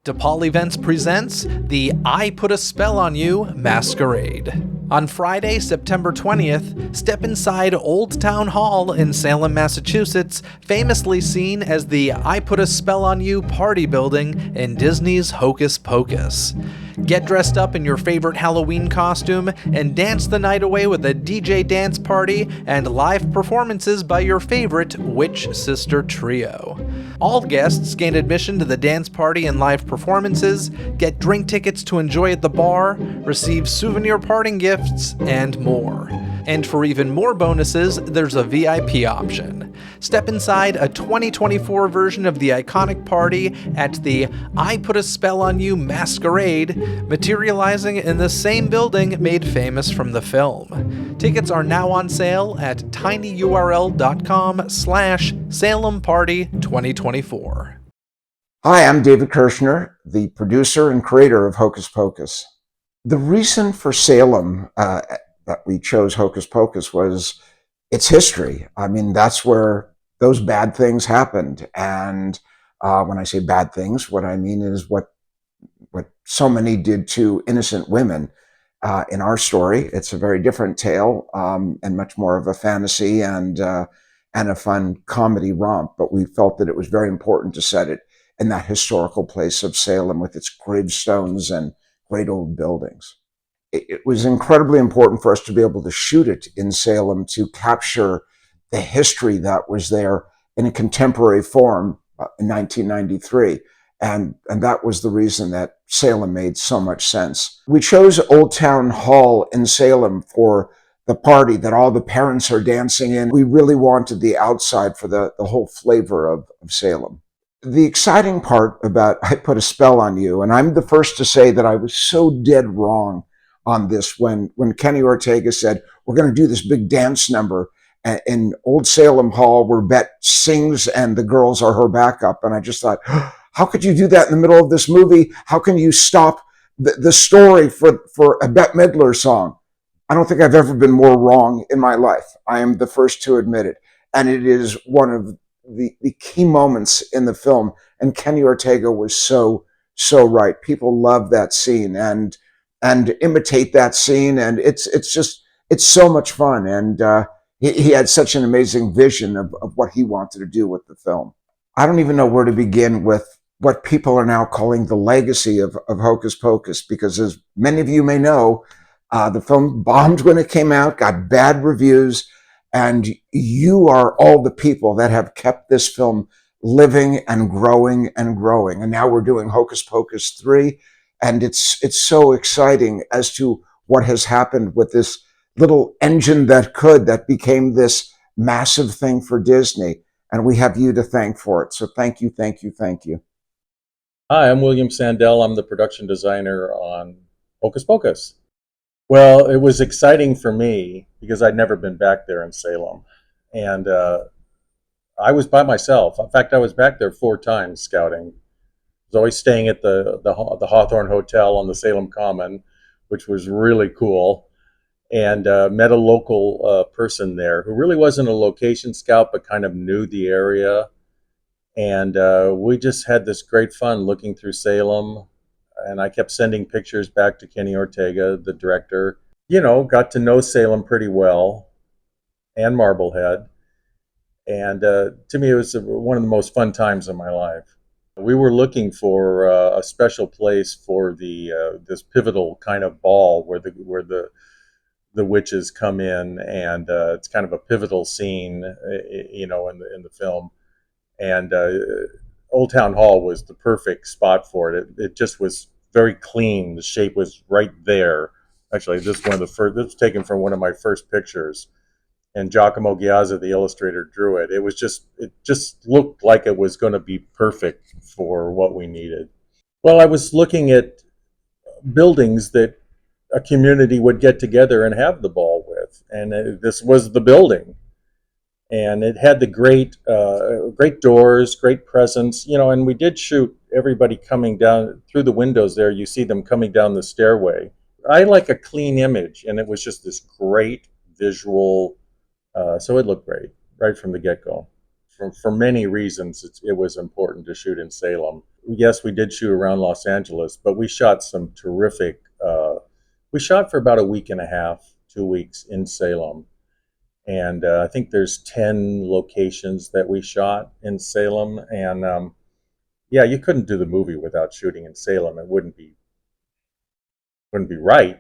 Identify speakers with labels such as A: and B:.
A: DePaul Events presents the I Put a Spell on You Masquerade. On Friday, September 20th, step inside Old Town Hall in Salem, Massachusetts, famously seen as the I Put a Spell on You party building in Disney's Hocus Pocus. Get dressed up in your favorite Halloween costume and dance the night away with a DJ dance party and live performances by your favorite Witch Sister trio. All guests gain admission to the dance party and live performances, get drink tickets to enjoy at the bar, receive souvenir parting gifts, and more. And for even more bonuses, there's a VIP option. Step inside a 2024 version of the iconic party at the I Put a Spell on You Masquerade, materializing in the same building made famous from the film. Tickets are now on sale at tinyurl.com/SalemParty2024.
B: Hi, I'm David Kirshner, the producer and creator of Hocus Pocus. The reason for Salem that we chose Hocus Pocus was its history. I mean, that's where those bad things happened. And when I say bad things, what I mean is what so many did to innocent women. In our story, it's a very different tale and much more of a fantasy and a fun comedy romp. But we felt that it was very important to set it in that historical place of Salem with its gravestones and great old buildings. It was incredibly important for us to be able to shoot it in Salem to capture the history that was there in a contemporary form in 1993. And that was the reason that Salem made so much sense. We chose Old Town Hall in Salem for the party that all the parents are dancing in. We really wanted the outside for the whole flavor of Salem. The exciting part about I Put a Spell on You, and I'm the first to say that I was so dead wrong on this when Kenny Ortega said, we're going to do this big dance number in Old Salem Hall where Bette sings and the girls are her backup. And I just thought, how could you do that in the middle of this movie? How can you stop the story for a Bette Midler song? I don't think I've ever been more wrong in my life. I am the first to admit it. And it is one of the key moments in the film. And Kenny Ortega was so right. People love that scene and imitate that scene. And it's so much fun. And he had such an amazing vision of what he wanted to do with the film. I don't even know where to begin with what people are now calling the legacy of Hocus Pocus, because as many of you may know, the film bombed when it came out, got bad reviews, and you are all the people that have kept this film living and growing and growing. And now we're doing Hocus Pocus 3, and it's so exciting as to what has happened with this little engine that became this massive thing for Disney. And we have you to thank for it. So thank you, thank you, thank you.
C: Hi, I'm William Sandell. I'm the production designer on Hocus Pocus. Well, it was exciting for me because I'd never been back there in Salem. And I was by myself. In fact, I was back there 4 times scouting. I was always staying at the Hawthorne Hotel on the Salem Common, which was really cool. And met a local person there who really wasn't a location scout, but kind of knew the area. And we just had this great fun looking through Salem. And I kept sending pictures back to Kenny Ortega, the director. You know, got to know Salem pretty well, and Marblehead. And to me, it was one of the most fun times of my life. We were looking for a special place for this pivotal kind of ball where the witches come in, and it's kind of a pivotal scene, in the film. And Old Town Hall was the perfect spot for it. It just was very clean. The shape was right there. Actually, this was taken from one of my first pictures, and Giacomo Ghiazza, the illustrator, drew it. It just looked like it was going to be perfect for what we needed. Well, I was looking at buildings that a community would get together and have the ball with, and this was the building. And it had the great doors, great presence, and we did shoot everybody coming down through the windows there. You see them coming down the stairway. I like a clean image, and it was just this great visual, so it looked great right from the get-go. for many reasons, it was important to shoot in Salem. Yes, we did shoot around Los Angeles, but we shot some terrific. We shot for about a week and a half, 2 weeks in Salem, and I think there's 10 locations that we shot in Salem, and yeah, you couldn't do the movie without shooting in Salem. It wouldn't be right.